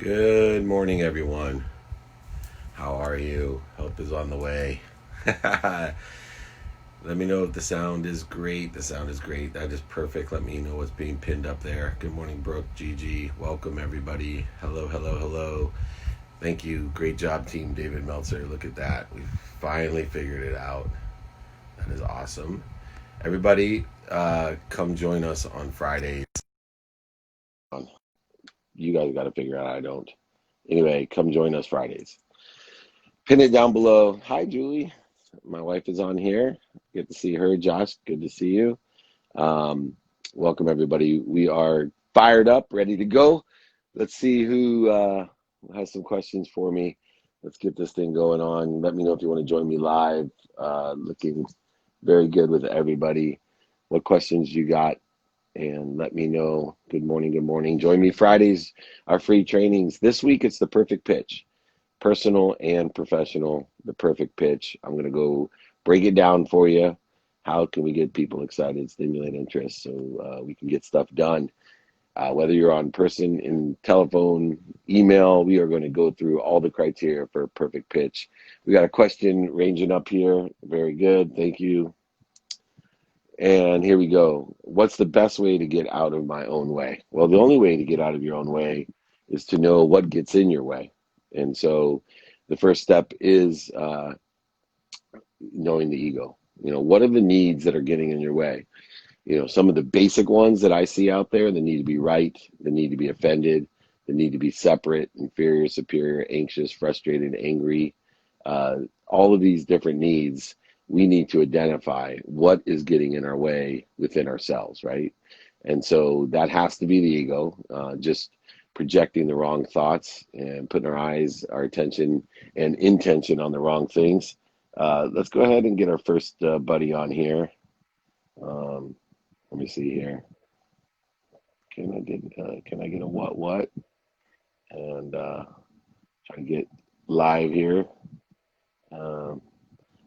Good morning, everyone. How are you? Help is on the way. Let me know if the sound is great. The sound is great. That is perfect. Let me know what's being pinned up there. Good morning, Brooke, Gigi. Welcome, everybody. Hello, hello, hello. Thank you. Great job, team David Meltzer. Look at that. We finally figured it out. That is awesome. Everybody, come join us on Fridays. You guys got to figure out. I don't. Anyway, come join us Fridays. Pin it down below. Hi, Julie. My wife is on here. Good to see her. Josh, good to see you. Um, Welcome, everybody. We are fired up, ready to go. Let's see who has some questions for me. Let's get this thing going on. Let me know if you want to join me live. Looking very good with everybody. What questions you got? And let me know. Good morning. Good morning. Join me Fridays, our free trainings. This week, it's the perfect pitch. Personal and professional, the perfect pitch. I'm going to go break it down for you. How can we get people excited, stimulate interest so we can get stuff done? Whether you're on person, in telephone, email, we are going to go through all the criteria for a perfect pitch. We got a question ranging up here. Very good. Thank you. And here we go. What's the best way to get out of my own way? Well, the only way to get out of your own way is to know what gets in your way. And so the first step is knowing the ego. What are the needs that are getting in your way? Some of the basic ones that I see out there, the need to be right, the need to be offended, the need to be separate, inferior, superior, anxious, frustrated, angry, all of these different needs, we need to identify what is getting in our way within ourselves, right? And so that has to be the ego, just projecting the wrong thoughts and putting our eyes, our attention, and intention on the wrong things. Let's go ahead and get our first buddy on here. Let me see here. Can I get a what? And try to get live here.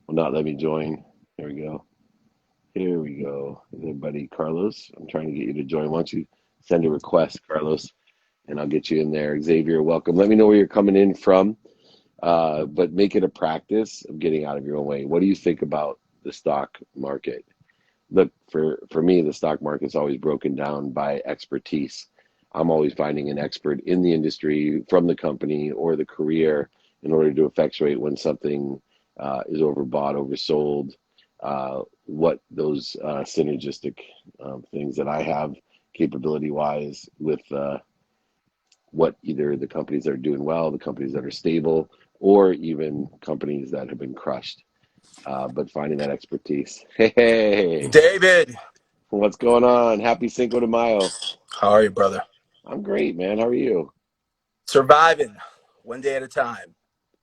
Will not let me join. There we go. Here we go. Everybody, Carlos, I'm trying to get you to join. Why don't you send a request, Carlos, and I'll get you in there. Xavier, welcome. Let me know where you're coming in from, but make it a practice of getting out of your own way. What do you think about the stock market? Look, for me, the stock market's always broken down by expertise. I'm always finding an expert in the industry from the company or the career in order to effectuate when something is overbought, oversold, what those synergistic things that I have capability-wise with what either the companies that are doing well, the companies that are stable, or even companies that have been crushed. But finding that expertise. Hey, David, what's going on? Happy Cinco de Mayo. how are you, brother? I'm great, man. How are you? Surviving one day at a time.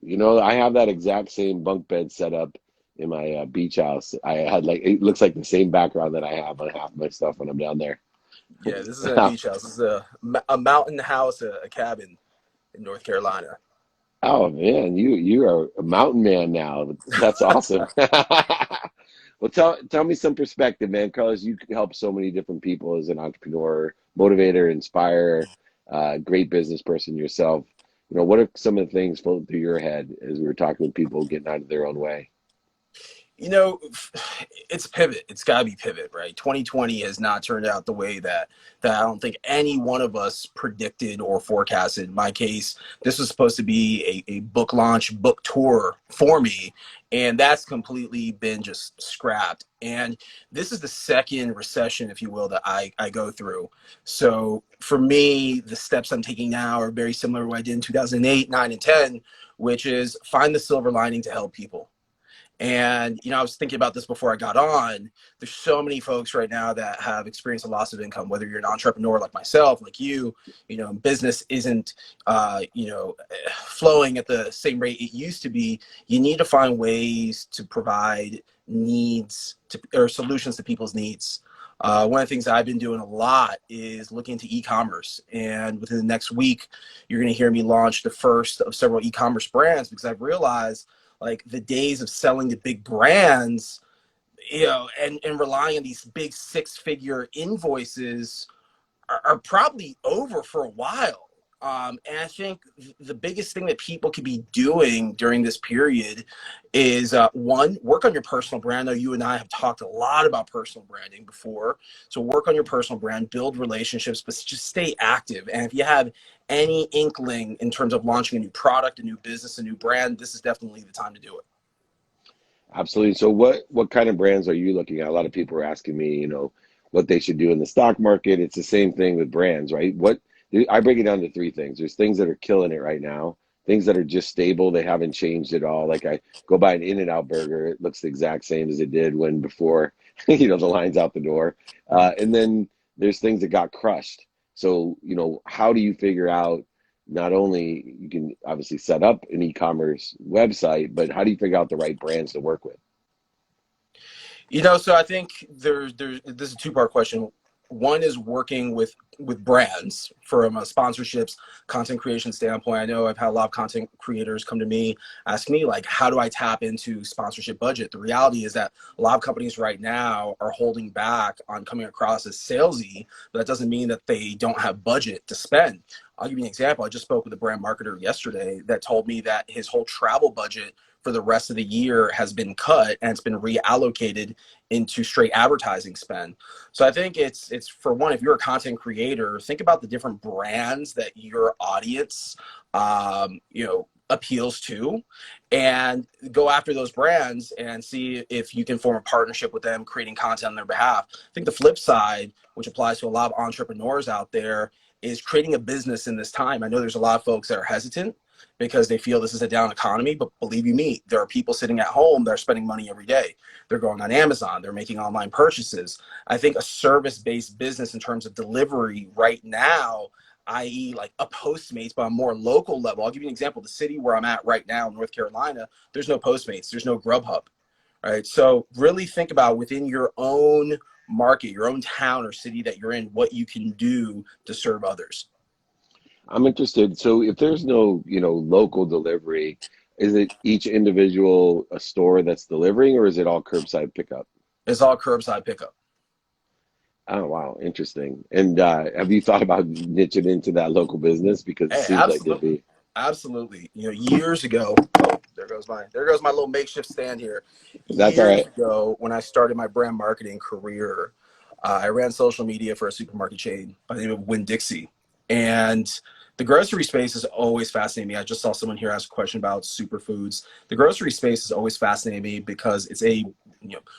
I have that exact same bunk bed set up in my beach house. I had it looks like the same background that I have on half of my stuff when I'm down there. Yeah, this isn't a beach house. This is a mountain house, a cabin in North Carolina. Oh man, you are a mountain man now. That's awesome. Well, tell me some perspective, man. Carlos, you help so many different people as an entrepreneur, motivator, inspire, great business person yourself. What are some of the things floating through your head as we were talking with people getting out of their own way? You know, it's pivot. It's got to be pivot, right? 2020 has not turned out the way that I don't think any one of us predicted or forecasted. In my case, this was supposed to be a book launch, book tour for me, and that's completely been just scrapped. And this is the second recession, if you will, that I go through. So for me, the steps I'm taking now are very similar to what I did in 2008, 9, and 10, which is find the silver lining to help people. And, I was thinking about this before I got on. There's so many folks right now that have experienced a loss of income, whether you're an entrepreneur like myself, like business isn't, flowing at the same rate it used to be. You need to find ways to provide or solutions to people's needs. One of the things I've been doing a lot is looking into e-commerce. And within the next week, you're going to hear me launch the first of several e-commerce brands because I've realized like the days of selling to big brands, and relying on these big 6-figure invoices are probably over for a while. And I think the biggest thing that people could be doing during this period is one, work on your personal brand. I know you and I have talked a lot about personal branding before. So work on your personal brand, build relationships, but just stay active. And if you have any inkling in terms of launching a new product, a new business, a new brand, this is definitely the time to do it. Absolutely. So what kind of brands are you looking at? A lot of people are asking me, what they should do in the stock market. It's the same thing with brands, right? I break it down to three things. There's things that are killing it right now, things that are just stable, they haven't changed at all. Like I go buy an In-N-Out burger, it looks the exact same as it did when before, the line's out the door. And then there's things that got crushed. So, how do you figure out not only you can obviously set up an e-commerce website, but how do you figure out the right brands to work with? So I think there's this is a two-part question. One is working with brands from a sponsorships, content creation standpoint. I know I've had a lot of content creators come to me, ask me like, how do I tap into sponsorship budget? The reality is that a lot of companies right now are holding back on coming across as salesy, but that doesn't mean that they don't have budget to spend. I'll give you an example. I just spoke with a brand marketer yesterday that told me that his whole travel budget for the rest of the year has been cut and it's been reallocated into straight advertising spend. So I think it's for one, if you're a content creator, think about the different brands that your audience appeals to, and go after those brands and see if you can form a partnership with them, creating content on their behalf. I think the flip side, which applies to a lot of entrepreneurs out there, is creating a business in this time. I know there's a lot of folks that are hesitant because they feel this is a down economy, but believe you me, there are people sitting at home that are spending money every day. They're going on Amazon, they're making online purchases. I think a service-based business in terms of delivery right now, i.e. like a Postmates, but on a more local level. I'll give you an example. The city where I'm at right now, North Carolina, there's no Postmates, there's no Grubhub, right? So really think about within your own market, your own town or city that you're in, what you can do to serve others. I'm interested. So if there's no, local delivery, is it each individual a store that's delivering, or is it all curbside pickup? It's all curbside pickup. Oh, wow, interesting. And have you thought about niching into that local business? Because it Hey, seems like there'd absolutely. be. Absolutely. Years ago, oh, there goes my little makeshift stand here. That's all Years right. ago, when I started my brand marketing career, I ran social media for a supermarket chain by the name of Winn-Dixie. And the grocery space has always fascinated me. I just saw someone here ask a question about superfoods. The grocery space has always fascinated me because it's a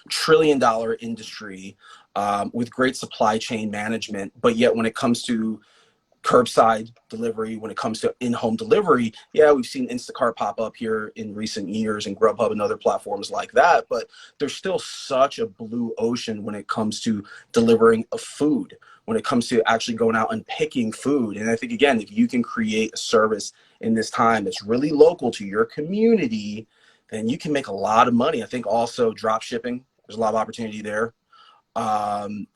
trillion-dollar industry with great supply chain management. But yet, when it comes to curbside delivery, when it comes to in-home delivery, yeah, we've seen Instacart pop up here in recent years and Grubhub and other platforms like that, but there's still such a blue ocean when it comes to delivering a food, when it comes to actually going out and picking food. And I think, again, if you can create a service in this time that's really local to your community, then you can make a lot of money. I think also drop shipping, there's a lot of opportunity there.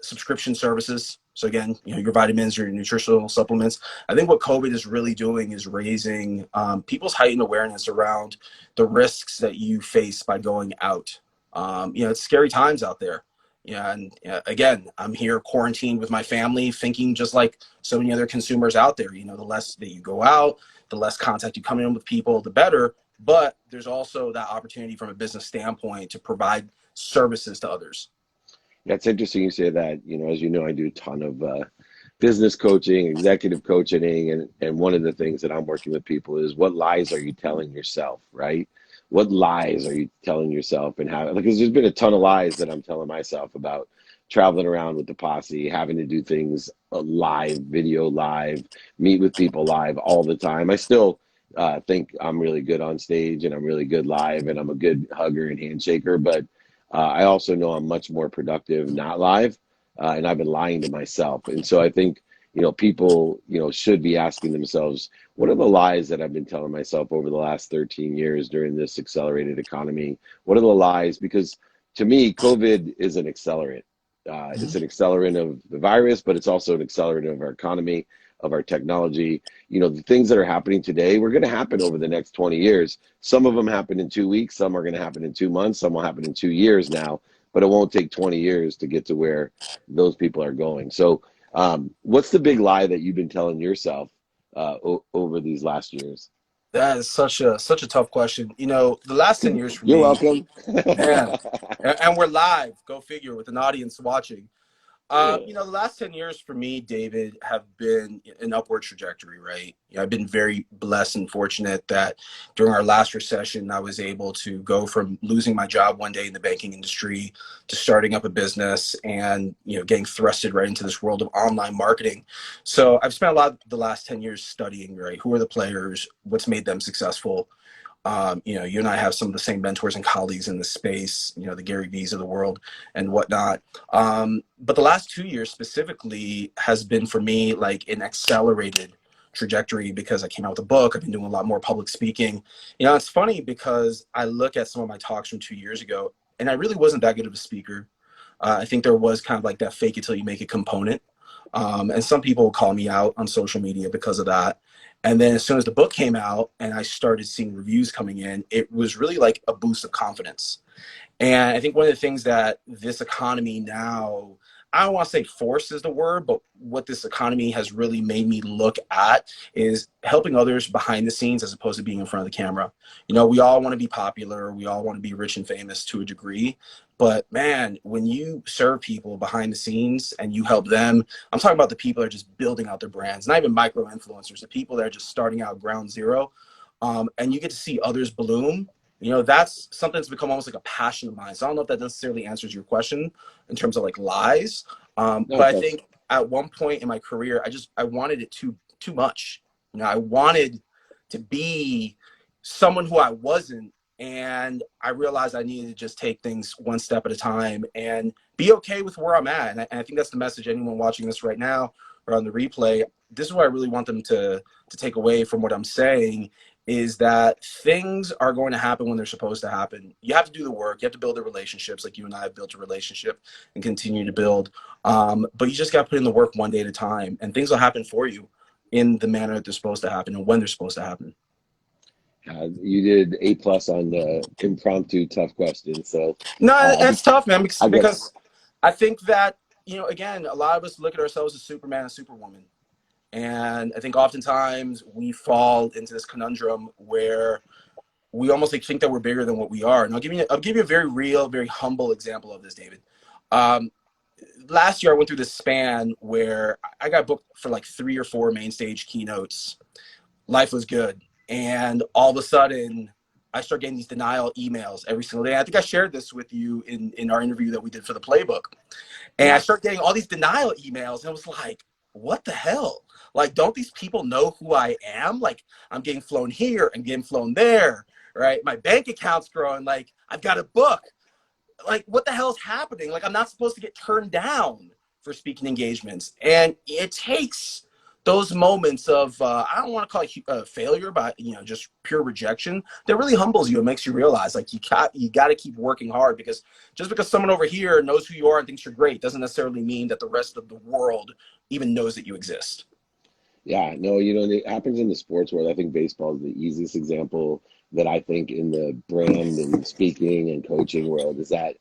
Subscription services. So again, your vitamins, your nutritional supplements. I think what COVID is really doing is raising people's heightened awareness around the risks that you face by going out. It's scary times out there. Yeah, and again, I'm here quarantined with my family, thinking just like so many other consumers out there. The less that you go out, the less contact you come in with people, the better. But there's also that opportunity from a business standpoint to provide services to others. Yeah, it's interesting you say that. As you know, I do a ton of business coaching, executive coaching, and one of the things that I'm working with people is what lies are you telling yourself, right? What lies are you telling yourself, and how? Because there's been a ton of lies that I'm telling myself about traveling around with the posse, having to do things live, video live, meet with people live all the time. I still think I'm really good on stage and I'm really good live and I'm a good hugger and handshaker, but I also know I'm much more productive not live, and I've been lying to myself. And so I think, people, should be asking themselves, what are the lies that I've been telling myself over the last 13 years during this accelerated economy? What are the lies? Because to me, COVID is an accelerant. It's an accelerant of the virus, but it's also an accelerant of our economy, of our technology. The things that are happening today were going to happen over the next 20 years. Some of them happen in 2 weeks. Some are going to happen in 2 months. Some will happen in 2 years now, but it won't take 20 years to get to where those people are going. So what's the big lie that you've been telling yourself over these last years? That is such a tough question. The last 10 years for You're me, welcome. man, and we're live, go figure, with an audience watching. Yeah. The last 10 years for me, David, have been an upward trajectory, right? I've been very blessed and fortunate that during our last recession, I was able to go from losing my job one day in the banking industry to starting up a business and, getting thrusted right into this world of online marketing. So I've spent a lot of the last 10 years studying, right? Who are the players? What's made them successful? You and I have some of the same mentors and colleagues in the space, the Gary V's of the world and whatnot. But the last 2 years specifically has been for me like an accelerated trajectory because I came out with a book. I've been doing a lot more public speaking. It's funny because I look at some of my talks from 2 years ago and I really wasn't that good of a speaker. I think there was kind of like that fake it till you make it component. And some people call me out on social media because of that. And then as soon as the book came out and I started seeing reviews coming in, it was really like a boost of confidence. And I think one of the things that this economy now, I don't want to say force is the word, but what this economy has really made me look at is helping others behind the scenes as opposed to being in front of the camera. We all want to be popular. We all want to be rich and famous to a degree. But man, when you serve people behind the scenes and you help them, I'm talking about the people that are just building out their brands, not even micro influencers, the people that are just starting out ground zero. And you get to see others bloom. That's something that's become almost like a passion of mine. So I don't know if that necessarily answers your question in terms of like lies. No, But it I does. think at one point in my career, I wanted it too much. I wanted to be someone who I wasn't. And I realized I needed to just take things one step at a time and be okay with where I'm at. And I think that's the message anyone watching this right now or on the replay. This is what I really want them to take away from what I'm saying is that things are going to happen when they're supposed to happen. You have to do the work. You have to build the relationships like you and I have built a relationship and continue to build. But you just got to put in the work one day at a time, and things will happen for you in the manner that they're supposed to happen and when they're supposed to happen. You did A+ on the impromptu tough questions, so No, uh, it's tough, man, I get because I think that, again, a lot of us look at ourselves as Superman and Superwoman. And I think oftentimes we fall into this conundrum where we almost like think that we're bigger than what we are. And I'll give you a very real, very humble example of this, David. Um, Last year I went through this span where I got booked for like 3 or 4 main stage keynotes. Life was good, and all of a sudden I start getting these denial emails every single day. I think I shared this with you in our interview that we did for the playbook. And I yeah. start getting all these denial emails, and I was like, what the hell? Like, don't these people know who I am? Like, I'm getting flown here and getting flown there, right? My bank account's growing. Like, I've got a book. Like, what the hell is happening? Like, I'm not supposed to get turned down for speaking engagements. And it takes those moments of, I don't want to call it failure, but, just pure rejection that really humbles you and makes you realize, like, you got to keep working hard, because just because someone over here knows who you are and thinks you're great doesn't necessarily mean that the rest of the world even knows that you exist. Yeah, no, it happens in the sports world. I think baseball is the easiest example that I think in the brand and speaking and coaching world is that,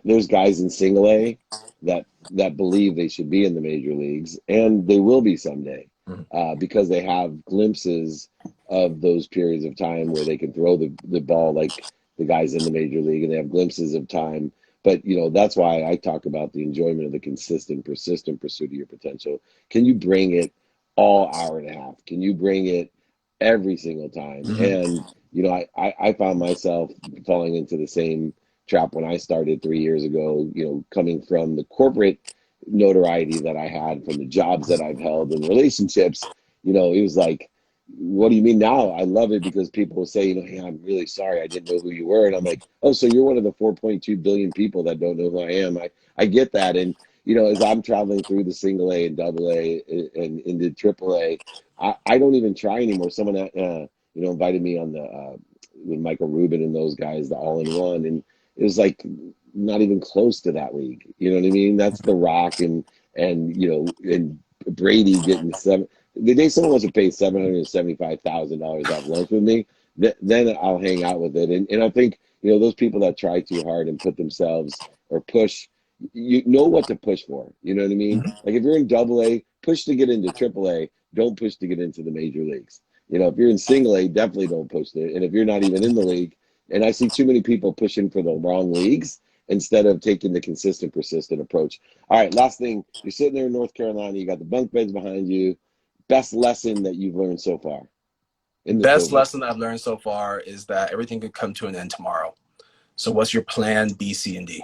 there's guys in single A that believe they should be in the major leagues, and they will be someday, Mhm. because they have glimpses of those periods of time where they can throw the ball like the guys in the major league, and they have glimpses of time. But, that's why I talk about the enjoyment of the consistent, persistent pursuit of your potential. Can you bring it all hour and a half? Can you bring it every single time? Mhm. And I found myself falling into the same trap when I started 3 years ago. Coming from the corporate notoriety that I had from the jobs that I've held and relationships. It was like, what do you mean now? I love it because people will say, hey, I'm really sorry, I didn't know who you were, and I'm like, oh, so you're one of the 4.2 billion people that don't know who I am. I get that, and as I'm traveling through the single A and double A and into triple A, I don't even try anymore. Someone, invited me on the with Michael Rubin and those guys, the all in one. And it was like not even close to that league. You know what I mean? That's The Rock and Brady getting seven. The day someone wants to pay $775,000 off lunch with me, then I'll hang out with it. And I think, those people that try too hard and put themselves or push, you know what to push for. You know what I mean? Mhm. Like if you're in double A, push to get into triple A. don't push to get into the major leagues. If you're in single A, definitely don't push it. And if you're not even in the league, and I see too many people pushing for the wrong leagues instead of taking the consistent, persistent approach. All right, last thing, you're sitting there in North Carolina, you got the bunk beds behind you. Best lesson that you've learned so far in the Best COVID? lesson I've learned so far is that everything could come to an end tomorrow. So what's your plan B, C, and D?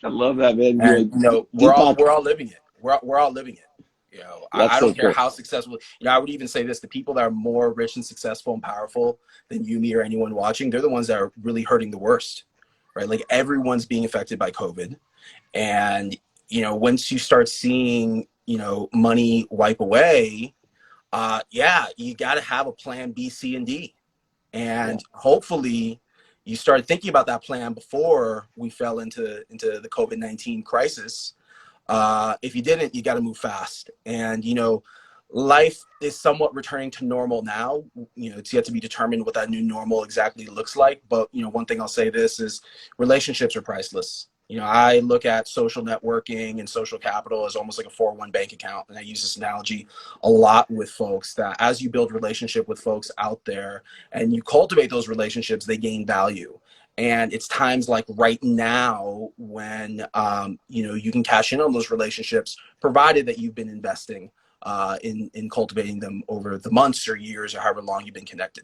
I love that, man. And we're all Deepak, we're all living it. We're all living it. that's I so don't care cool. how successful. I would even say this: the people that are more rich and successful and powerful than you, me, or anyone watching, they're the ones that are really hurting the worst, right? Like everyone's being affected by COVID, and once you start seeing money wipe away, yeah, you got to have a plan B, C, and D, Yeah, and hopefully you started thinking about that plan before we fell into the COVID-19 crisis. If you didn't, you got to move fast. And life is somewhat returning to normal now. It's yet to be determined what that new normal exactly looks like. But one thing I'll say this is relationships are priceless. I look at social networking and social capital as almost like a 401 bank account. And I use this analogy a lot with folks that as you build relationship with folks out there and you cultivate those relationships, they gain value. And it's times like right now when you can cash in on those relationships, provided that you've been investing in cultivating them over the months or years or however long you've been connected.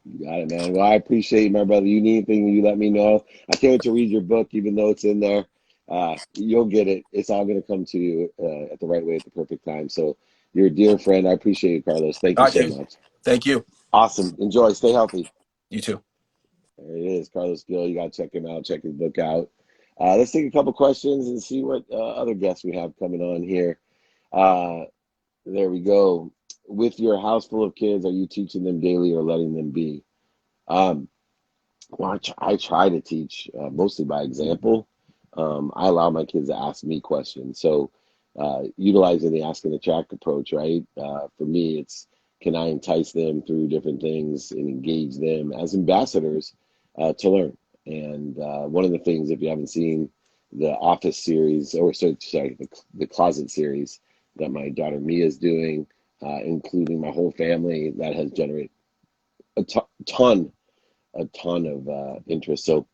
you got it, man. Well, I appreciate you, my brother. You need anything, you let me know. I can't wait to read your book, even though it's in there. You'll get it. It's all going to come to you at the right way at the perfect time. So you're a dear friend. I appreciate you, Carlos. Thank All you right, so James. much. Thank you. Awesome. Enjoy. Stay healthy. You too. There it is, Carlos Gill. You got to check him out. Check his book out. Let's take a couple questions and see what other guests we have coming on here. Uh, there we go. With your house full of kids, are you teaching them daily or letting them be? Um, well, I try to teach mostly by example. I allow my kids to ask me questions. So, utilizing the ask and attract approach, right? For me, it's can I entice them through different things and engage them as ambassadors to learn? And one of the things, if you haven't seen the Office series, or sorry, the Closet series that my daughter Mia is doing, including my whole family, that has generated a ton of interest. So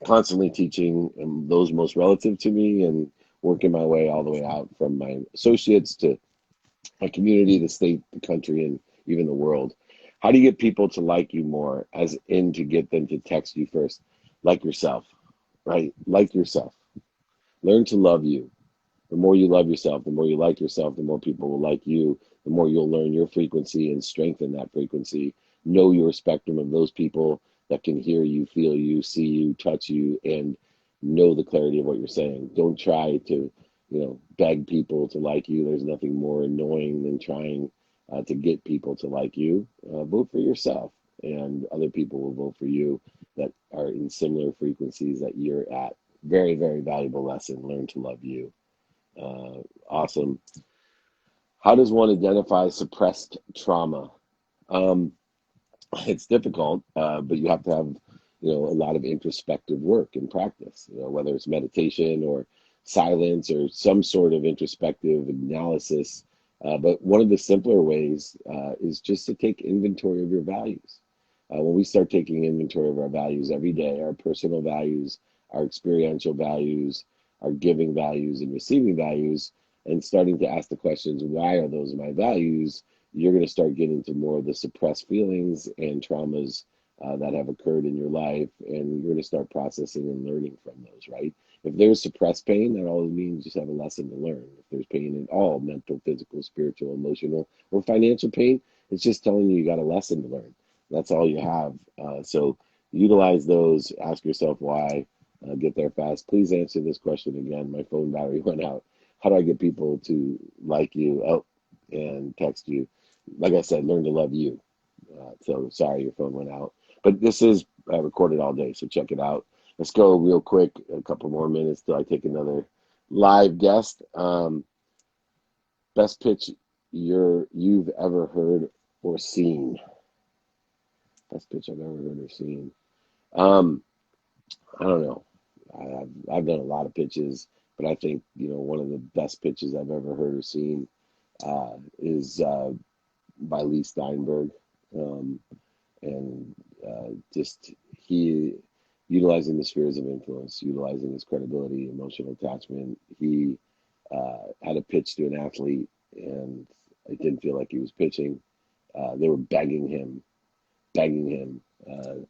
constantly teaching those most relative to me and working my way all the way out from my associates to my community, the state, the country, and even the world. How do you get people to like you more, as in to get them to text you first? Like yourself, right? Like yourself. Learn to love you. The more you love yourself, the more you like yourself, the more people will like you, the more you'll learn your frequency and strengthen that frequency. Know your spectrum of those people that can hear you, feel you, see you, touch you, and know the clarity of what you're saying. Don't try to, beg people to like you. There's nothing more annoying than trying to get people to like you. Vote for yourself, and other people will vote for you that are in similar frequencies that you're at. Very, very valuable lesson. Learn to love you. Awesome. How does one identify suppressed trauma? Um, it's difficult, but you have to have, a lot of introspective work and practice, whether it's meditation or silence or some sort of introspective analysis. But one of the simpler ways is just to take inventory of your values. When we start taking inventory of our values every day, our personal values, our experiential values, our giving values, and receiving values, and starting to ask the questions, why are those my values? You're going to start getting to more of the suppressed feelings and traumas that have occurred in your life, and you're going to start processing and learning from those, right? If there's suppressed pain, that all it means just have a lesson to learn. If there's pain at all, mental, physical, spiritual, emotional, or financial pain, it's just telling you got a lesson to learn. That's all you have. So utilize those. Ask yourself why. Get there fast. Please answer this question again. My phone battery went out. How do I get people to like you? Oh, and text you. Like I said, learn to love you. So sorry your phone went out. But this is recorded all day, so check it out. Let's go real quick, a couple more minutes till I take another live guest. Best pitch you've ever heard or seen. Best pitch I've ever heard or seen. Um, I don't know. I've done a lot of pitches, but I think one of the best pitches I've ever heard or seen is by Lee Steinberg. Um, and just he utilizing the spheres of influence, utilizing his credibility, emotional attachment. He had a pitch to an athlete, and it didn't feel like he was pitching. They were begging him to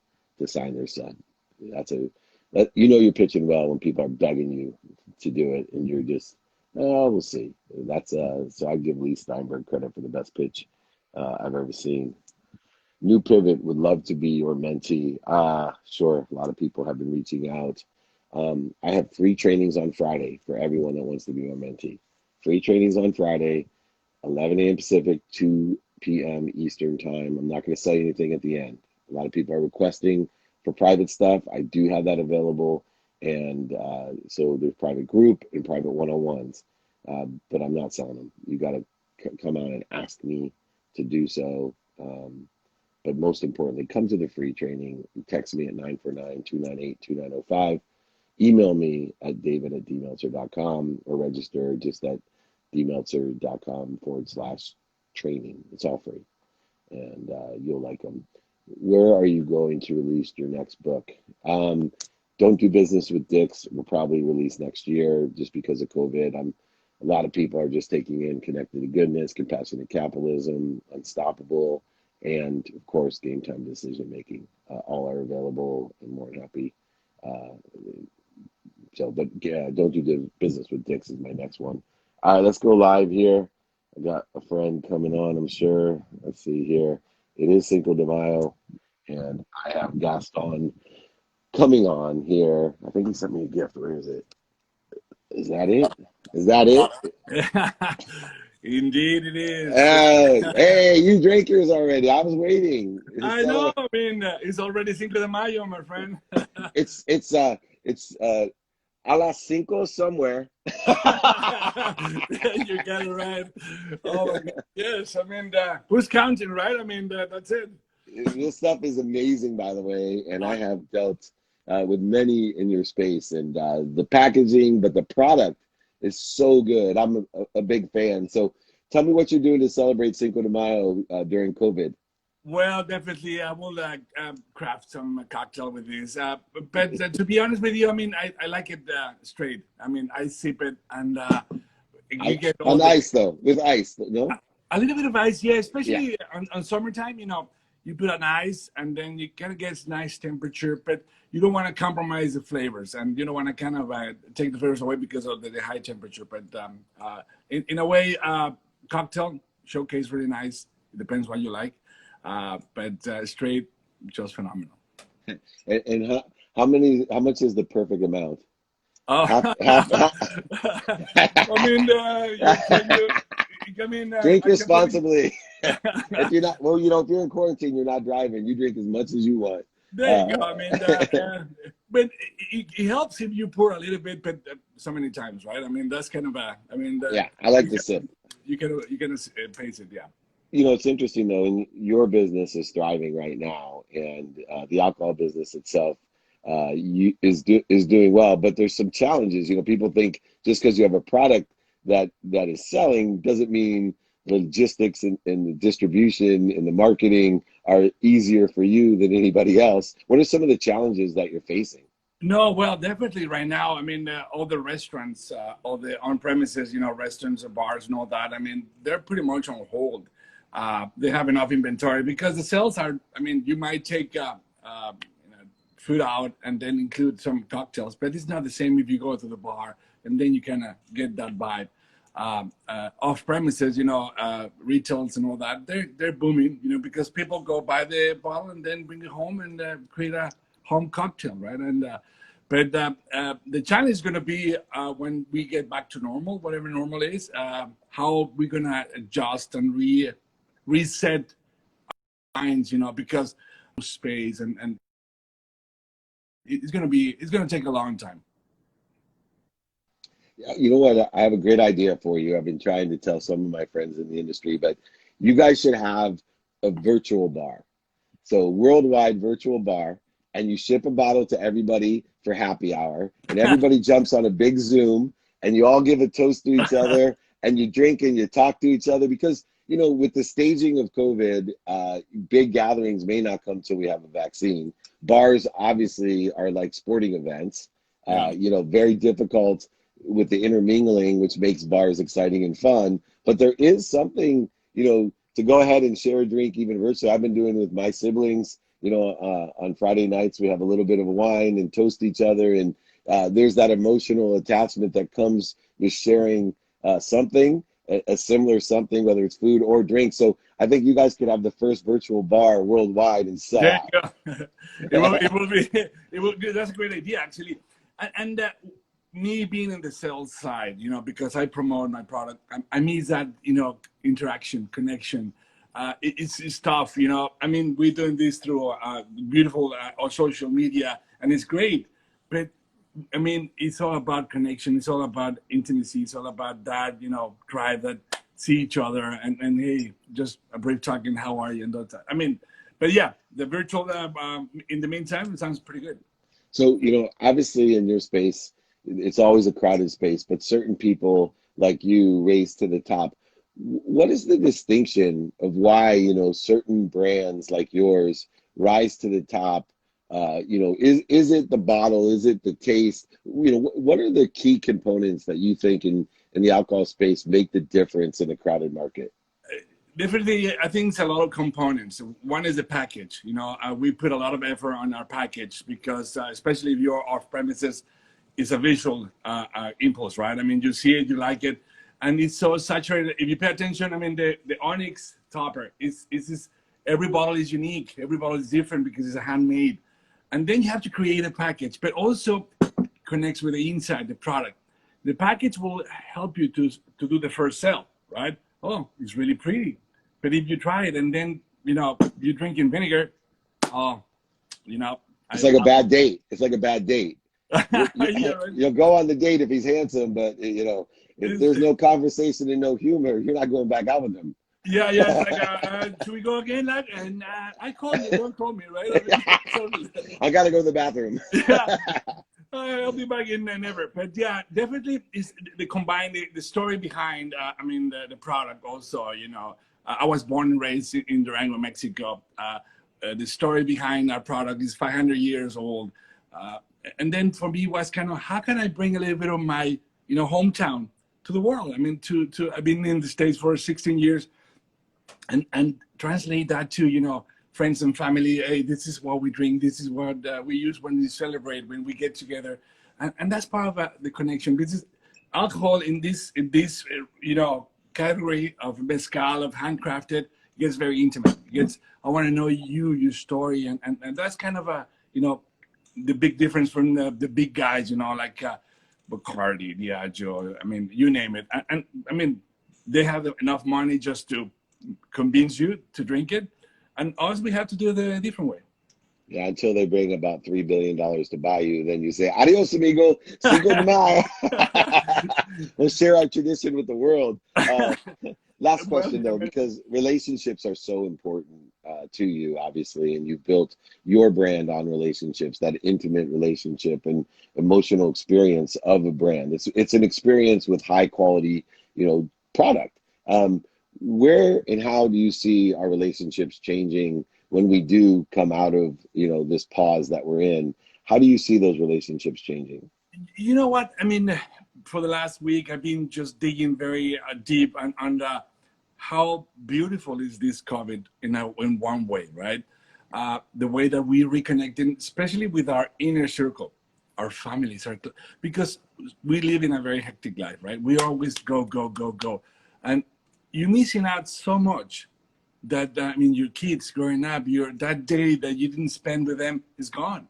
sign their son. That's a that you know you're pitching well when people are begging you to do it, and you're just, oh, we'll see. That's so I give Lee Steinberg credit for the best pitch I've ever seen. New Pivot would love to be your mentee. Sure, a lot of people have been reaching out. I have free trainings on Friday for everyone that wants to be my mentee. Free trainings on Friday, 11 a.m. Pacific, 2 p.m. Eastern time. I'm not going to sell you anything at the end. A lot of people are requesting for private stuff. I do have that available. And so there's private group and private one-on-ones. But I'm not selling them. You got to come out and ask me to do so. But most importantly, come to the free training. Text me at 949-298-2905. Email me at david@dmeltzer.com or register just at dmeltzer.com/training. It's all free, and you'll like them. Where are you going to release your next book? Don't Do Business with Dicks will probably release next year just because of COVID. A lot of people are just taking in Connected to Goodness, Compassionate Capitalism, Unstoppable, and of course, Game Time Decision Making. All are available and more than happy. Uh, but yeah, Don't Do Business with Dicks is my next one. All right, let's go live here. I got a friend coming on, I'm sure. Let's see here. It is Cinco de Mayo, and I have Gaston coming on here. I think he sent me a gift. Where is it? Is that it? Is that it? Indeed, it is. Hey, you drank yours already. I was waiting. I know. I mean, it's already Cinco de Mayo, my friend. It's a las cinco somewhere. You got it right. Oh my God. Yes. I mean, who's counting, right? I mean, that's it. This stuff is amazing, by the way, and I have dealt with many in your space, and the packaging, but the product is so good. I'm a big fan. So tell me what you're doing to celebrate Cinco de Mayo during COVID. Well, definitely, I will craft some cocktail with this. But to be honest with you, I mean, I like it straight. I mean, I sip it, and you get all on ice, though, with ice, no? A little bit of ice, yeah, especially on summertime, you know, you put on ice and then you kind of get nice temperature, but you don't want to compromise the flavors and you don't want to kind of take the flavors away because of the high temperature. But in a way, cocktail showcase really nice. It depends what you like, but straight, just phenomenal. And how much is the perfect amount? Oh, I mean, drink responsibly. If you're not, if you're in quarantine, you're not driving. You drink as much as you want. There you go. I mean, but it helps if you pour a little bit, but so many times, right? I mean, that's kind of yeah, I like the sip. You can pace it, yeah. You know, it's interesting though, and your business is thriving right now, and the alcohol business itself is doing well. But there's some challenges. You know, people think just because you have a product that is selling doesn't mean the logistics and the distribution and the marketing are easier for you than anybody else. What are some of the challenges that you're facing? No, well, definitely right now. I mean, all the restaurants, all the on-premises, you know, restaurants and bars and all that. I mean, they're pretty much on hold. They have enough inventory because the sales are. I mean, you might take food out and then include some cocktails, but it's not the same if you go to the bar and then you kind of get that vibe. Off premises, you know, retails and all that, they're booming, you know, because people go buy the bottle and then bring it home and create a home cocktail, right? And but the challenge is going to be when we get back to normal, whatever normal is, how we're going to adjust and reset lines, you know, because space and it's going to take a long time. You know what? I have a great idea for you. I've been trying to tell some of my friends in the industry, but you guys should have a virtual bar. So worldwide virtual bar, and you ship a bottle to everybody for happy hour, and everybody jumps on a big Zoom, and you all give a toast to each other, and you drink and you talk to each other because, you know, with the staging of COVID, big gatherings may not come till we have a vaccine. Bars obviously are like sporting events, Yeah. you know, very difficult with the intermingling, which makes bars exciting and fun. But there is something, you know, to go ahead and share a drink even virtually. I've been doing it with my siblings. You know, on Friday nights we have a little bit of wine and toast each other, and there's that emotional attachment that comes with sharing something, a similar something, whether it's food or drink. So I think you guys could have the first virtual bar worldwide and sell There out. you go. It will be, it will be, that's a great idea, actually. And me being in the sales side, you know, because I promote my product, I miss that, you know, interaction, connection. It's tough, you know. I mean, we're doing this through beautiful on social media, and it's great. But I mean, it's all about connection. It's all about intimacy. It's all about that, you know, drive that see each other and hey, just a brief talking, how are you? And that. I mean, but yeah, the virtual, in the meantime, it sounds pretty good. So, you know, obviously in your space, it's always a crowded space, but certain people like you raise to the top. What is the distinction of why, you know, certain brands like yours rise to the top? You know, is it the bottle? Is it the taste? You know, what are the key components that you think in the alcohol space make the difference in a crowded market? Definitely, I think it's a lot of components. One is the package. You know, we put a lot of effort on our package because, especially if you're off premises, it's a visual impulse, right? I mean, you see it, you like it, and it's so saturated. If you pay attention, I mean, the Onyx topper is every bottle is unique. Every bottle is different because it's a handmade, and then you have to create a package, but also connects with the inside, the product. The package will help you to do the first sell, right? Oh, it's really pretty. But if you try it and then, you know, you're drinking vinegar, oh, you know. It's like a bad date. It's like a bad date. Yeah, You'll go on the date if he's handsome, but you know, if there's no conversation and no humor, you're not going back out with him. yeah. It's like, should we go again? Like, and I called you, don't call me, right? I mean, I got to go to the bathroom. yeah. I'll be back in never. But yeah, definitely is the combined, the story behind, I mean, the product also, you know. I was born and raised in Durango, Mexico. The story behind our product is 500 years old. And then for me was kind of, how can I bring a little bit of my, you know, hometown to the world? I mean, I've been in the States for 16 years and translate that to, you know, friends and family. Hey, this is what we drink. This is what we use when we celebrate, when we get together. And that's part of the connection. This is alcohol in this, you know, category of mezcal, of handcrafted, gets very intimate. It gets, I want to know you, your story. And that's kind of a, you know, the big difference from the big guys, you know, like Bacardi, Diageo, I mean, you name it. And I mean, they have enough money just to convince you to drink it. And us, we have to do it a different way. Yeah, until they bring about $3 billion to buy you, then you say, adios, amigo, Cinco De Mayo. We'll share our tradition with the world. Last question, though, because relationships are so important to you, obviously, and you've built your brand on relationships, that intimate relationship and emotional experience of a brand. It's an experience with high quality, you know, product. Where and how do you see our relationships changing when we do come out of, you know, this pause that we're in? How do you see those relationships changing? You know what? I mean, for the last week, I've been just digging very deep on how beautiful is this COVID in one way, right? The way that we reconnecting, especially with our inner circle, our families, because we live in a very hectic life, right? We always go, go, go, go. And you're missing out so much that, I mean, your kids growing up, that day that you didn't spend with them is gone.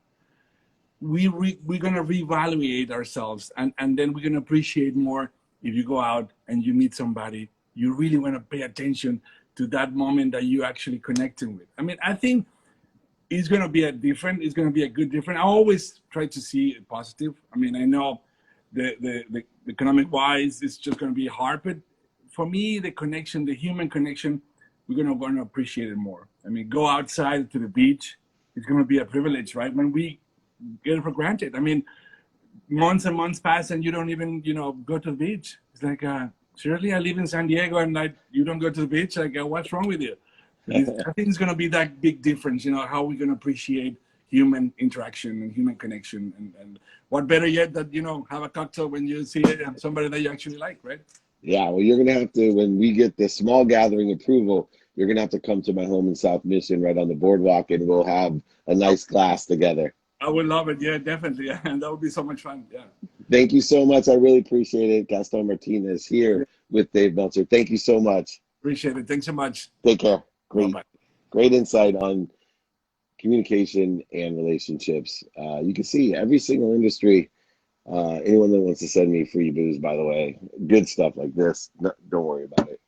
We're going to reevaluate ourselves and then we're going to appreciate more if you go out and you meet somebody. You really want to pay attention to that moment that you actually connecting with. I mean, I think it's going to be it's going to be a good different. I always try to see it positive. I mean, I know the economic wise, it's just going to be hard, but for me, the connection, the human connection, we're going to appreciate it more. I mean, go outside to the beach. It's going to be a privilege, right? When we get it for granted. I mean, months and months pass and you don't even, you know, go to the beach. It's like, seriously, I live in San Diego and you don't go to the beach? Like, what's wrong with you? I think it's going to be that big difference, how we're going to appreciate human interaction and human connection. And what better yet that, have a cocktail when you see somebody that you actually like, right? Yeah, well, you're going to have to, when we get the small gathering approval, you're going to have to come to my home in South Mission right on the boardwalk, and we'll have a nice glass together. I would love it. Yeah, definitely. And that would be so much fun. Yeah. Thank you so much. I really appreciate it. Gaston Martinez here Yeah. with Dave Meltzer. Thank you so much. Appreciate it. Thanks so much. Take care. Bye Great, bye. great insight on communication and relationships. You can see every single industry. Anyone that wants to send me free booze, by the way, good stuff like this, no, don't worry about it.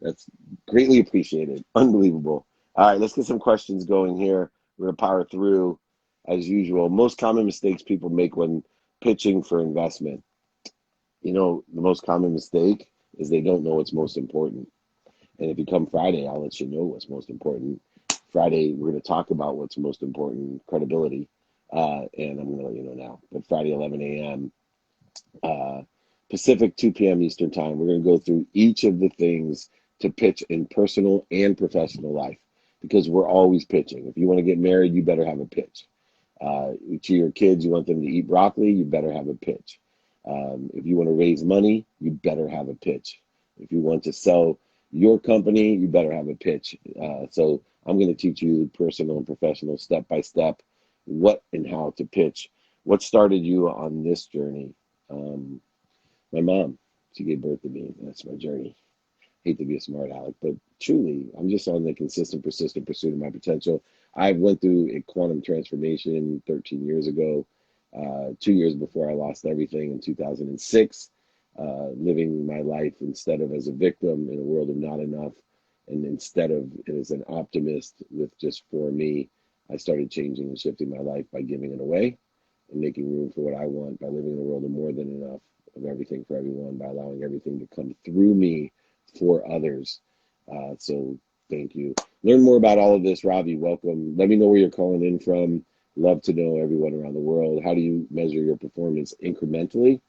That's greatly appreciated. Unbelievable. All right, let's get some questions going here. We're going to power through as usual. Most common mistakes people make when pitching for investment. The most common mistake is they don't know what's most important. And if you come Friday, I'll let you know what's most important. Friday, we're going to talk about what's most important, credibility. And I'm going to let you know now. But Friday, 11 a.m. Pacific, 2 p.m. Eastern time, we're going to go through each of the things to pitch in personal and professional life, because we're always pitching. If you want to get married, you better have a pitch. To your kids, you want them to eat broccoli, you better have a pitch. If you want to raise money, you better have a pitch. If you want to sell your company, you better have a pitch. So I'm going to teach you personal and professional, step by step, what and how to pitch. What started you on this journey? My mom, she gave birth to me. That's my journey. Hate to be a smart aleck, but truly, I'm just on the consistent, persistent pursuit of my potential. I went through a quantum transformation 13 years ago, 2 years before I lost everything in 2006, living my life instead of as a victim in a world of not enough, and instead of as an optimist with just for me. I started changing and shifting my life by giving it away and making room for what I want, by living in a world of more than enough, of everything for everyone, by allowing everything to come through me for others. So thank you. Learn more about all of this. Ravi, welcome. Let me know where you're calling in from. Love to know everyone around the world. How do you measure your performance incrementally?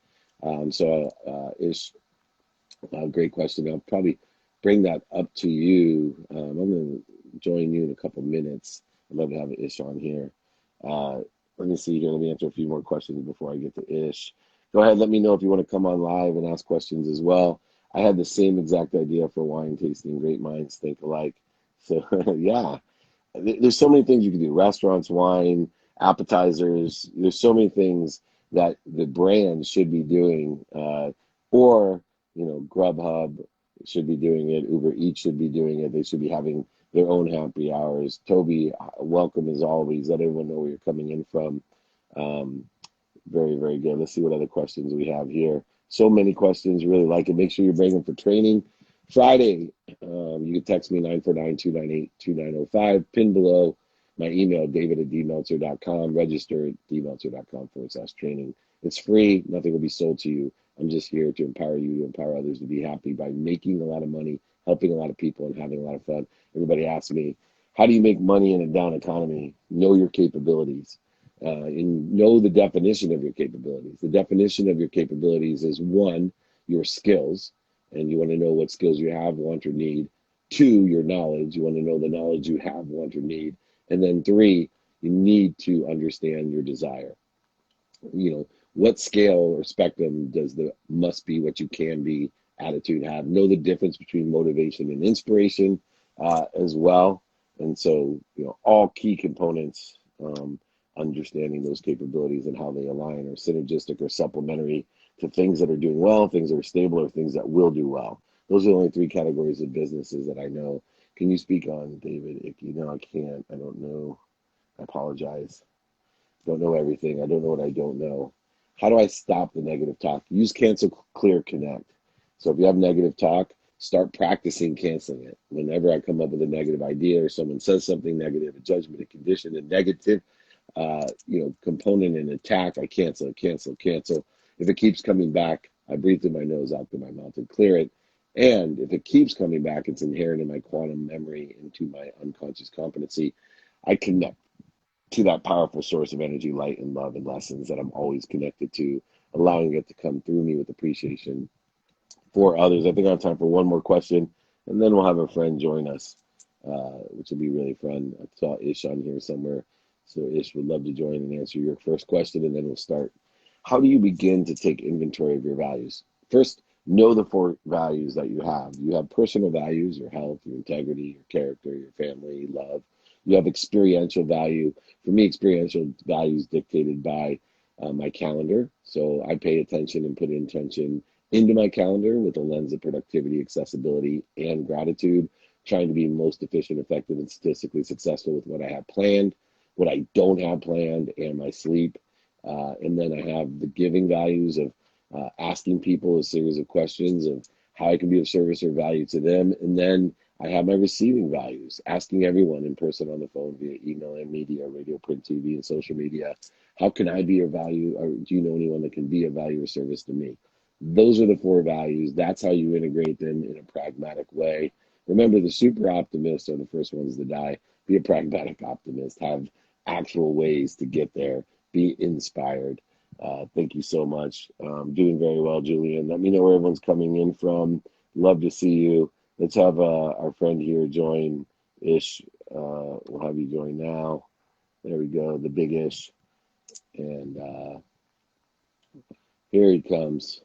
Ish, great question. I'll probably bring that up to you. I'm going to join you in a couple minutes. I'd love to have Ish on here. Let me see here. Let me answer a few more questions before I get to Ish. Go ahead. Let me know if you want to come on live and ask questions as well. I had the same exact idea for wine tasting. Great minds think alike. So, yeah, there's so many things you can do. Restaurants, wine, appetizers. There's so many things that the brand should be doing. Or, Grubhub should be doing it. Uber Eats should be doing it. They should be having their own happy hours. Toby, welcome as always. Let everyone know where you're coming in from. Um, Very, very good. Let's see what other questions we have here. So many questions. Really like it. Make sure you bring them for training. Friday, you can text me 949-298-2905. Pin below my email, david@dmeltzer.com. Register at dmeltzer.com/training. It's free. Nothing will be sold to you. I'm just here to empower you, to empower others to be happy by making a lot of money, helping a lot of people, and having a lot of fun. Everybody asks me, how do you make money in a down economy? Know your capabilities. And know the definition of your capabilities. The definition of your capabilities is one, your skills, and you want to know what skills you have, want, or need. Two, your knowledge. You want to know the knowledge you have, want, or need. And then three, you need to understand your desire. What scale or spectrum does the must be what you can be attitude have? Know the difference between motivation and inspiration as well. And so, all key components, understanding those capabilities and how they align, or synergistic or supplementary to things that are doing well, things that are stable, or things that will do well. Those are the only three categories of businesses that I know. Can you speak on, David? If you know, I can't. I don't know. I apologize. Don't know everything. I don't know what I don't know. How do I stop the negative talk? Use cancel, clear, connect. So if you have negative talk, start practicing canceling it. Whenever I come up with a negative idea or someone says something negative, a judgment, a condition, a negative, component and attack, I cancel, cancel, cancel. If it keeps coming back, I breathe through my nose, out through my mouth, and clear it. And if it keeps coming back, it's inherent in my quantum memory, into my unconscious competency. I connect to that powerful source of energy, light, and love, and lessons that I'm always connected to, allowing it to come through me with appreciation, 4 others. I think I have time for one more question, and then we'll have a friend join us, which will be really fun. I saw Ish on here somewhere, so Ish would love to join and answer your first question, and then we'll start. How do you begin to take inventory of your values? First, know the 4 values that you have. You have personal values, your health, your integrity, your character, your family, love. You have experiential value. For me, experiential value is dictated by my calendar. So I pay attention and put intention into my calendar with a lens of productivity, accessibility, and gratitude, trying to be most efficient, effective, and statistically successful with what I have planned, what I don't have planned, and my sleep. And then I have the giving values of asking people a series of questions of how I can be of service or value to them. And then I have my receiving values, asking everyone in person, on the phone, via email and media, radio, print, TV, and social media, how can I be of value, or do you know anyone that can be of value or service to me? Those are the 4 values. That's how you integrate them in a pragmatic way. Remember, the super optimists are the first ones to die. Be a pragmatic optimist. Have actual ways to get there. Be inspired. Thank you so much. Doing very well, Julian. Let me know where everyone's coming in from. Love to see you. Let's have our friend here join. Ish, we'll have you join now. There we go, the big Ish. And here he comes.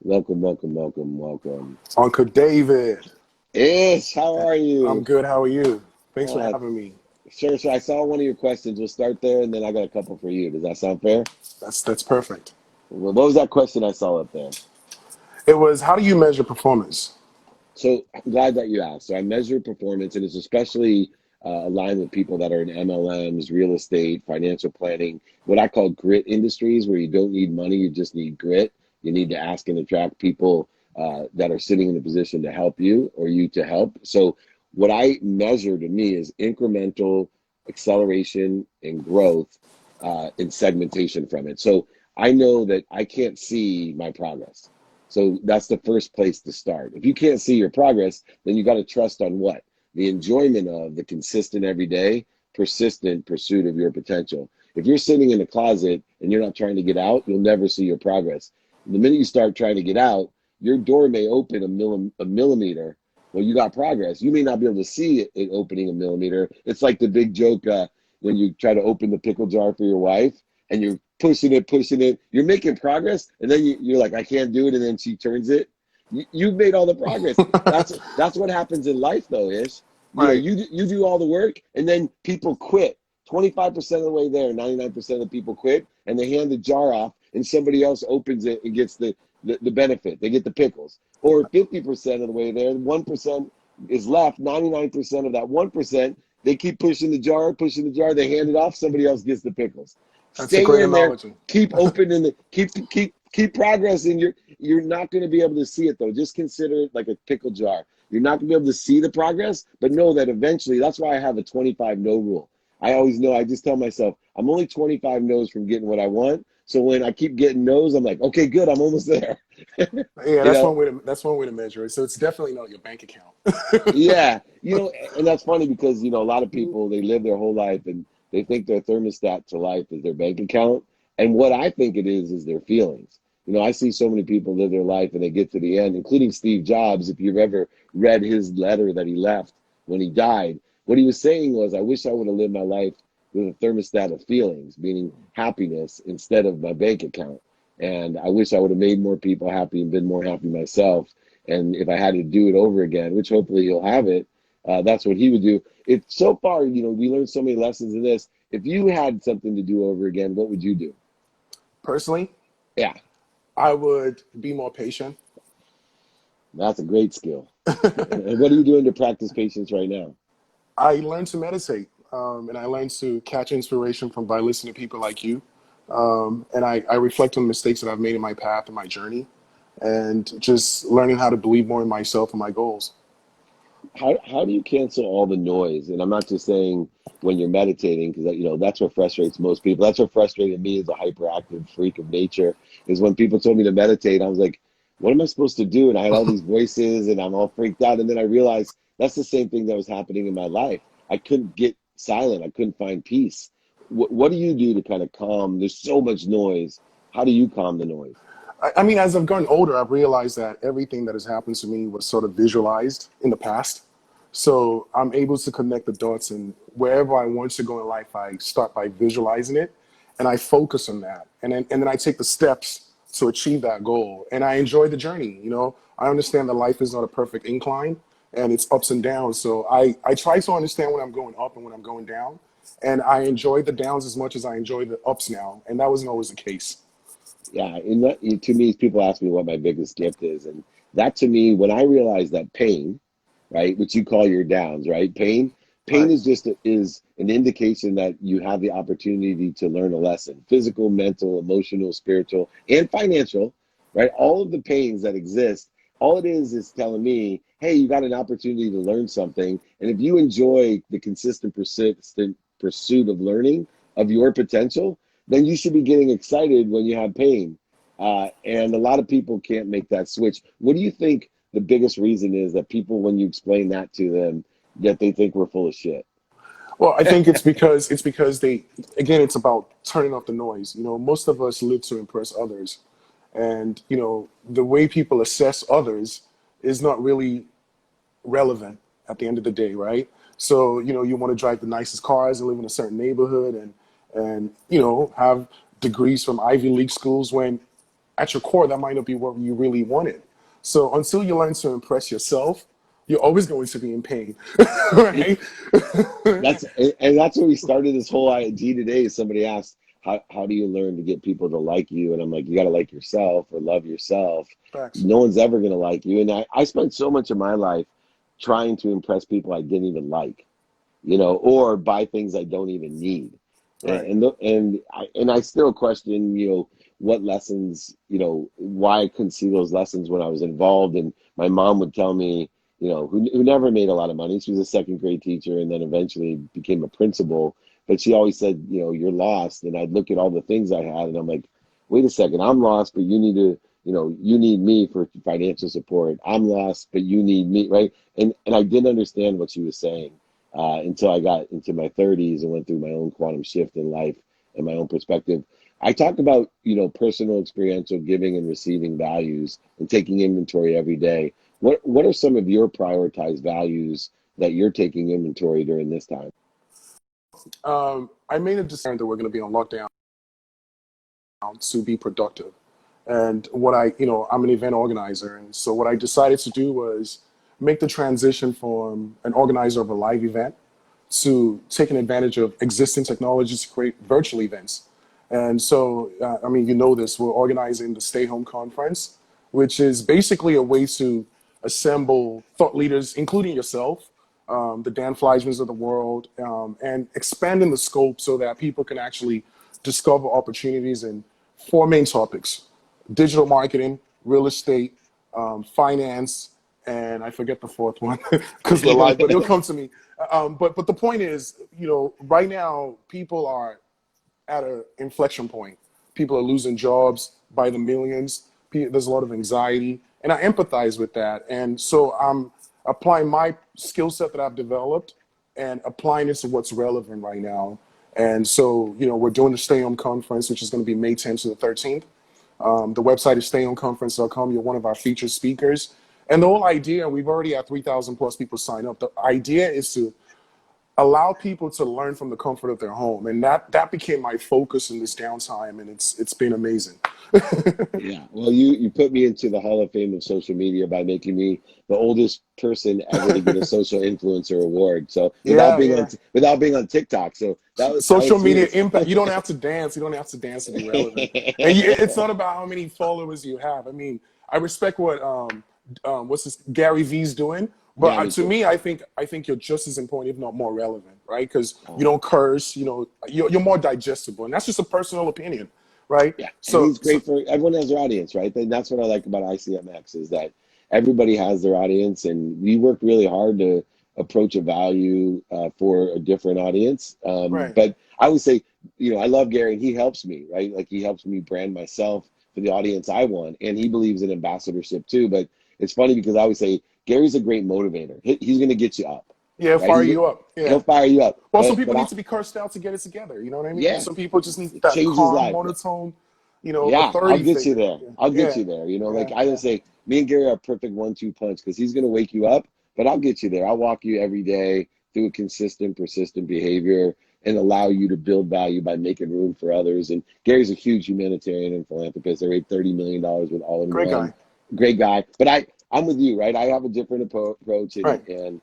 Welcome, welcome, welcome, welcome. Uncle David. Ish, how are I'm you? good. How are you? Thanks for Uh, having me. sure, so I saw one of your questions. We'll start there, and then I got a couple for you. Does that sound fair? That's perfect. Well, what was that question I saw up there? It was, how do you measure performance? So I'm glad that you asked. So I measure performance, and it's especially aligned with people that are in MLMs, real estate, financial planning, what I call grit industries, where you don't need money, you just need grit. You need to ask and attract people that are sitting in a position to help you or you to help. So what I measure to me is incremental acceleration and growth and segmentation from it. So I know that I can't see my progress. So that's the first place to start. If you can't see your progress, then you got to trust on what? The enjoyment of the consistent, everyday, persistent pursuit of your potential. If you're sitting in a closet and you're not trying to get out, you'll never see your progress. The minute you start trying to get out, your door may open a millimeter. Well, you got progress. You may not be able to see it opening a millimeter. It's like the big joke when you try to open the pickle jar for your wife and you're pushing it. You're making progress, and then you're like, I can't do it, and then she turns it. You've made all the progress. That's what happens in life, though. Ish, Right. you do all the work, and then people quit. 25% of the way there, 99% of the people quit, and they hand the jar off, and somebody else opens it and gets the benefit. They get the pickles. Or 50% of the way there, 1% is left. 99% of that 1%, they keep pushing the jar, they hand it off, somebody else gets the pickles. That's a Stay great in there, analogy. keep opening the keep progressing. You're not going to be able to see it, though. Just consider it like a pickle jar. You're not going to be able to see the progress, but know that eventually, that's why I have a 25 no rule. I always know, I just tell myself, I'm only 25 no's from getting what I want. So when I keep getting no's, I'm like, okay, good, I'm almost there. Yeah, you know, that's one way to measure it. So it's definitely not your bank account. yeah, and that's funny because, a lot of people, they live their whole life and they think their thermostat to life is their bank account. And what I think it is their feelings. I see so many people live their life and they get to the end, including Steve Jobs. If you've ever read his letter that he left when he died, what he was saying was, I wish I would have lived my life with a thermostat of feelings, meaning happiness, instead of my bank account. And I wish I would have made more people happy and been more happy myself. And if I had to do it over again, which hopefully he'll have it, that's what he would do. If so far, we learned so many lessons in this. If you had something to do over again, what would you do? Personally, Yeah, I would be more patient. that's a great skill. And what are you doing to practice patience right now? I learned to meditate, and I learned to catch inspiration from by listening to people like you. And I reflect on the mistakes that I've made in my path and my journey, and just learning how to believe more in myself and my goals. How do you cancel all the noise? And I'm not just saying when you're meditating, because that's what frustrates most people. That's what frustrated me as a hyperactive freak of nature, is when people told me to meditate, I was like, what am I supposed to do? And I had all these voices and I'm all freaked out. And then I realized that's the same thing that was happening in my life. I couldn't get silent. I couldn't find peace. What do you do to kind of calm? There's so much noise. How do you calm the noise? I mean, as I've gotten older, I've realized that everything that has happened to me was sort of visualized in the past. So I'm able to connect the dots, and wherever I want to go in life, I start by visualizing it, and I focus on that, and then I take the steps to achieve that goal, and I enjoy the journey. You know, I understand that life is not a perfect incline, and it's ups and downs. So I try to understand when I'm going up and when I'm going down, and I enjoy the downs as much as I enjoy the ups now, and that wasn't always the case. Yeah, and that, to me, people ask me what my biggest gift is, and that to me, when I realize that pain, right, which you call your downs, right, pain Right. is just is an indication that you have the opportunity to learn a lesson, physical, mental, emotional, spiritual, and financial, right? All of the pains that exist, all it is telling me, hey, you got an opportunity to learn something, and if you enjoy the consistent, persistent pursuit of learning of your potential, then you should be getting excited when you have pain. And a lot of people can't make that switch. What do you think the biggest reason is that people, when you explain that to them, that they think we're full of shit? Well, I think it's because they, again, it's about turning off the noise. You know, most of us live to impress others, and you know the way people assess others is not really relevant at the end of the day, right? So you know you want to drive the nicest cars and live in a certain neighborhood, and you know have degrees from Ivy League schools when at your core that might not be what you really wanted. So until you learn to impress yourself, you're always going to be in pain, right? That's and that's where we started this whole idea today. Somebody asked, how do you learn to get people to like you? And I'm like, you got to like yourself or love yourself. Facts. No one's ever going to like you. And I spent so much of my life trying to impress people I didn't even like, or buy things I don't even need. Right. And I still question, what lessons, why I couldn't see those lessons when I was involved. And my mom would tell me, who never made a lot of money. She was a second grade teacher and then eventually became a principal. But she always said, you're lost. And I'd look at all the things I had and I'm like, wait a second, I'm lost, but you need to, you need me for financial support. I'm lost, but you need me, right? And I didn't understand what she was saying until I got into my 30s and went through my own quantum shift in life and my own perspective. I talk about, personal experiential giving and receiving values and taking inventory every day. What are some of your prioritized values that you're taking inventory during this time? I made a decision that we're going to be on lockdown to be productive. And I'm an event organizer. And so what I decided to do was make the transition from an organizer of a live event to taking advantage of existing technologies to create virtual events. And so, I mean, you know this, we're organizing the Stay Home Conference, which is basically a way to assemble thought leaders, including yourself, the Dan Fleischmans of the world, and expanding the scope so that people can actually discover opportunities in four main topics: digital marketing, real estate, finance, and I forget the fourth one because we're live, but it'll come to me. But the point is, right now people are at an inflection point. People are losing jobs by the millions. There's a lot of anxiety, and I empathize with that. And so I'm applying my skill set that I've developed and applying it to what's relevant right now. And so, we're doing the Stay Home Conference, which is going to be May 10th to the 13th. The website is stayhomeconference.com. You're one of our featured speakers. And the whole idea, we've already had 3,000 plus people sign up. The idea is to allow people to learn from the comfort of their home, and that became my focus in this downtime, and it's been amazing. Yeah, well, you put me into the Hall of Fame of social media by making me the oldest person ever to get a social influencer award. So Yeah, yeah. without being on TikTok, so that Social was media serious. impact. You don't have to dance. You don't have to dance to be relevant. And it's not about how many followers you have. I mean, I respect what what's this Gary V's doing, but Yeah, me to too. me, I think you're just as important, if not more relevant, right? Because you Oh, don't curse. You're more digestible, and that's just a personal opinion, right? yeah, and So he's so great for everyone has their audience, right? And that's what I like about ICMX is that everybody has their audience, and we work really hard to approach a value for a different audience. right. But I would say, I love Gary, and he helps me, right? Like he helps me brand myself for the audience I want, and he believes in ambassadorship too. But it's funny because I always say Gary's a great motivator. He's going to get you up, Yeah, right? fire you up. He'll Yeah. fire you up. Well, some But people but need I to be cursed out to get it together. You know what I mean? yeah, Some people just need it that changes calm, life. monotone. Yeah, I'll authority get you figure. there. Yeah, I'll get yeah, you there. Like yeah, I yeah. just say, me and Gary are a perfect 1-2 punch because he's going to wake you up, but I'll get you there. I'll walk you every day through a consistent, persistent behavior and allow you to build value by making room for others. And Gary's a huge humanitarian and philanthropist. They raised $30 million with All in Great One. guy. Great guy. But I'm with you, right? I have a different approach, and Right.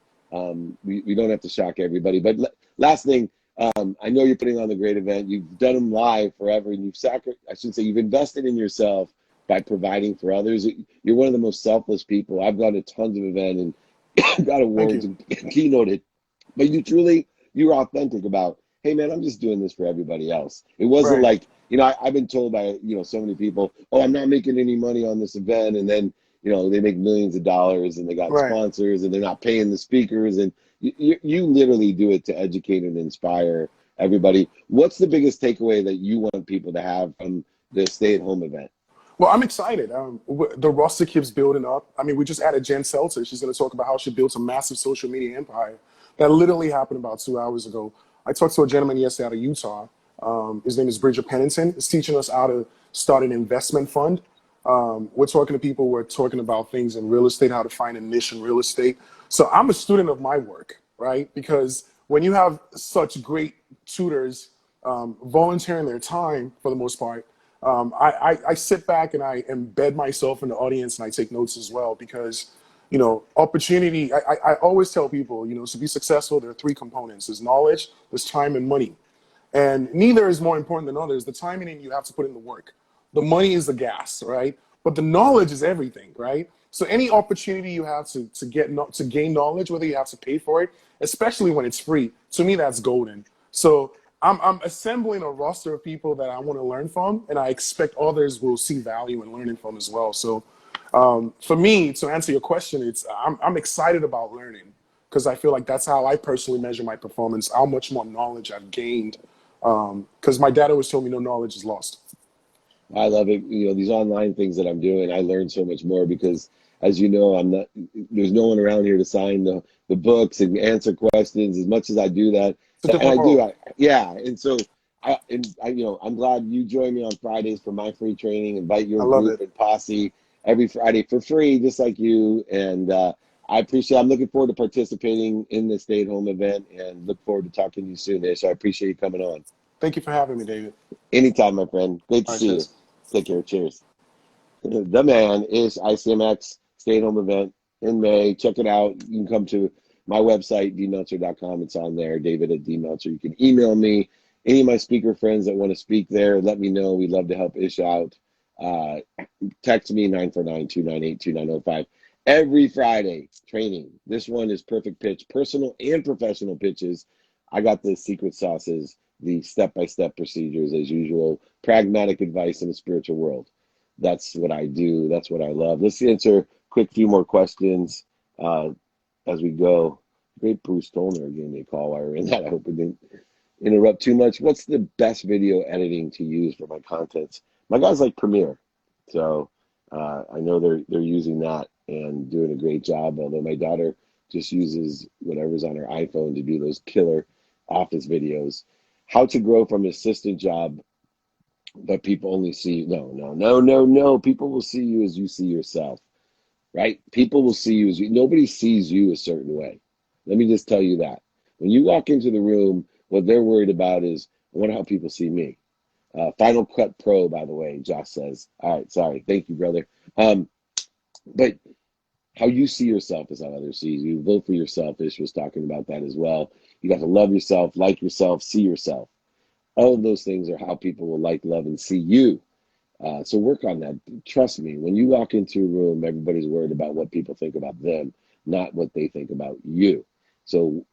we don't have to shock everybody. But last thing, I know you're putting on the great event. You've done them live forever, and I should say, you've invested in yourself by providing for others. You're one of the most selfless people. I've gone to tons of events and got Thank awards you. and keynoted, but you were authentic about, hey man, I'm just doing this for everybody else. It wasn't Right. like, I've been told by, so many people, oh, I'm not making any money on this event. And then, they make millions of dollars and they got Right. sponsors and they're not paying the speakers. And you literally do it to educate and inspire everybody. What's the biggest takeaway that you want people to have from the stay-at-home event? Well, I'm excited. The roster keeps building up. I mean, we just added Jen Seltzer. She's going to talk about how she built a massive social media empire. That literally happened about 2 hours ago. I talked to a gentleman yesterday out of Utah. His name is Bridger Pennington. He's teaching us how to start an investment fund. We're talking to people. We're talking about things in real estate, how to find a niche in real estate. So I'm a student of my work, right? Because when you have such great tutors volunteering their time for the most part, I sit back and I embed myself in the audience and I take notes as well because, opportunity, I always tell people, to be successful, there are three components. There's knowledge, there's time, and money. And neither is more important than others. The time in you have to put in the work. The money is the gas, right? But the knowledge is everything, right? So any opportunity you have to gain knowledge, whether you have to pay for it, especially when it's free, to me that's golden. So I'm assembling a roster of people that I want to learn from, and I expect others will see value in learning from as well. So for me, to answer your question, I'm excited about learning because I feel like that's how I personally measure my performance, how much more knowledge I've gained. Because my dad always told me no knowledge is lost. I love it. These online things that I'm doing, I learn so much more because, as you know, there's no one around here to sign the books and answer questions as much as I do that. It's a And different I do, world. yeah. And so I'm glad you join me on Fridays for my free training. Invite I your love group it. and posse every Friday for free, just like you. And I appreciate, I'm looking forward to participating in the stay-at-home event and look forward to talking to you soon, Ish. I appreciate you coming on. Thank you for having me, David. Anytime, my friend. Great to All right, see you. cheers. Take care. Cheers. The man is ICMX stay-at-home event in May. Check it out. You can come to my website, dmeltzer.com. It's on there, David at dmeltzer. You can email me. Any of my speaker friends that want to speak there, let me know. We'd love to help Ish out. Uh, Text me 949-298-2905. Every Friday, training. This one is perfect pitch, personal and professional pitches. I got the secret sauces, the step-by-step procedures as usual, pragmatic advice in the spiritual world. That's what I do. That's what I love. Let's answer quick few more questions uh, as we go. Great Bruce Tollner gave me a call while we were in that. I hope it didn't interrupt too much. What's the best video editing to use for my contents? My guys like Premiere, so I know they're using that and doing a great job. Although my daughter just uses whatever's on her iPhone to do those killer office videos. How to grow from an assistant job, but people only see, no. People will see you as you see yourself, right? People will see you as you, nobody sees you a certain way. Let me just tell you that. When you walk into the room, what they're worried about is, I wonder how people see me. Final Cut Pro, by the way, Josh says. All right, sorry. Thank you, brother. But how you see yourself is how others see you. Vote for yourself. Ish was talking about that as well. You got to love yourself, like yourself, see yourself. All of those things are how people will like, love, and see you. So work on that. Trust me, when you walk into a room, everybody's worried about what people think about them, not what they think about you. So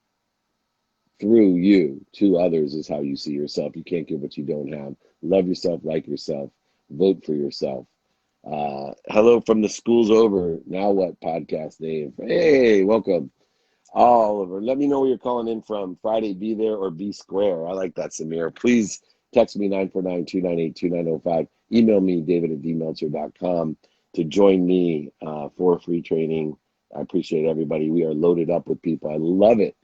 through you to others is how you see yourself. You can't give what you don't have. Love yourself, like yourself, vote for yourself. Hello from the school's over. Now what podcast, Dave? Hey, welcome. Oliver, let me know where you're calling in from. Friday, be there or be square. I like that, Samir. Please text me 949-298-2905. Email me, david@dmeltzer.com, to join me for free training. I appreciate everybody. We are loaded up with people. I love it.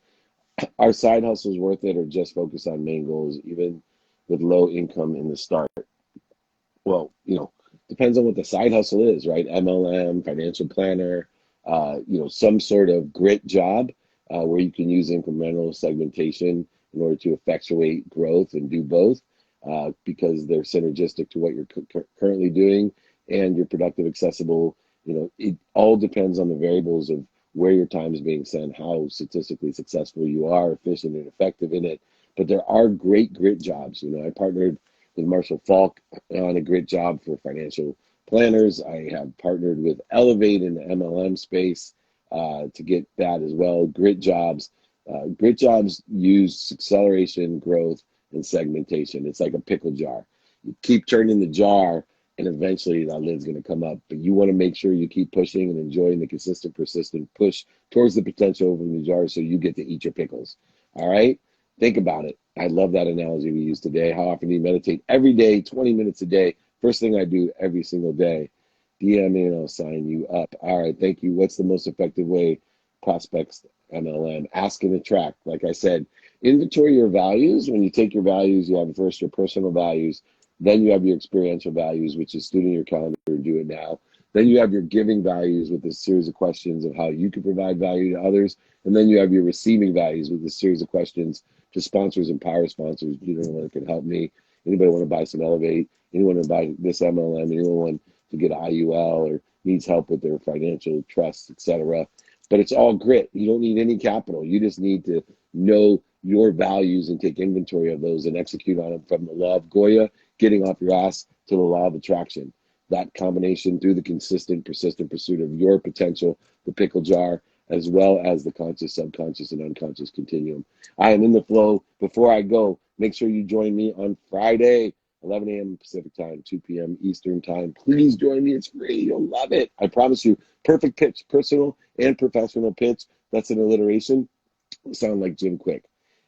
Our side hustles worth it or just focus on main goals, even with low income in the start? Well, depends on what the side hustle is, right? MLM, financial planner, some sort of grit job where you can use incremental segmentation in order to effectuate growth and do both because they're synergistic to what you're currently doing and you're productive, accessible. It all depends on the variables of where your time is being spent, how statistically successful you are, efficient and effective in it. But there are great grit jobs. I partnered with Marshall Falk on a grit job for financial planners. I have partnered with Elevate in the MLM space to get that as well. Grit jobs. Grit jobs use acceleration, growth, and segmentation. It's like a pickle jar. You keep turning the jar, and eventually that lid's going to come up. But you want to make sure you keep pushing and enjoying the consistent, persistent push towards the potential in the jar so you get to eat your pickles. All right? Think about it. I love that analogy we used today. How often do you meditate? Every day, 20 minutes a day. First thing I do every single day. DM me and I'll sign you up. All right, thank you. What's the most effective way? Prospects MLM. Ask and attract. Like I said, inventory your values. When you take your values, you have first your personal values. Then you have your experiential values, which is student your calendar and do it now. Then you have your giving values with a series of questions of how you can provide value to others. And then you have your receiving values with a series of questions to sponsors and power sponsors. Anyone can help me. Anybody want to buy some Elevate? Anyone want to buy this MLM? Anyone want to get IUL or needs help with their financial trusts, etc. But it's all grit. You don't need any capital. You just need to know your values and take inventory of those and execute on them from the law of Goya, getting off your ass, to the law of attraction. That combination through the consistent, persistent pursuit of your potential, the pickle jar, as well as the conscious, subconscious, and unconscious continuum. I am in the flow. Before I go, make sure you join me on Friday, 11 a.m. Pacific time, 2 p.m. Eastern time. Please join me. It's free. You'll love it. I promise you. Perfect pitch, personal and professional pitch. That's an alliteration. It'll sound like Jim Quick.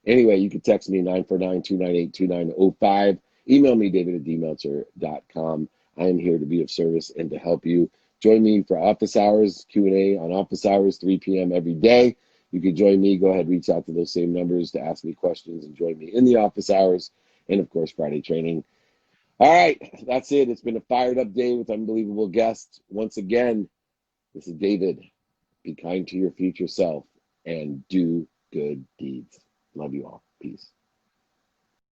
Anyway, you can text me 949-298-2905. Email me, david@dmeltzer.com. I am here to be of service and to help you. Join me for office hours, Q&A on office hours, 3 p.m. every day. You can join me. Go ahead, reach out to those same numbers to ask me questions and join me in the office hours. And, of course, Friday training. All right, that's it. It's been a fired up day with unbelievable guests. Once again, this is David. Be kind to your future self and do good deeds. Love you all. Peace.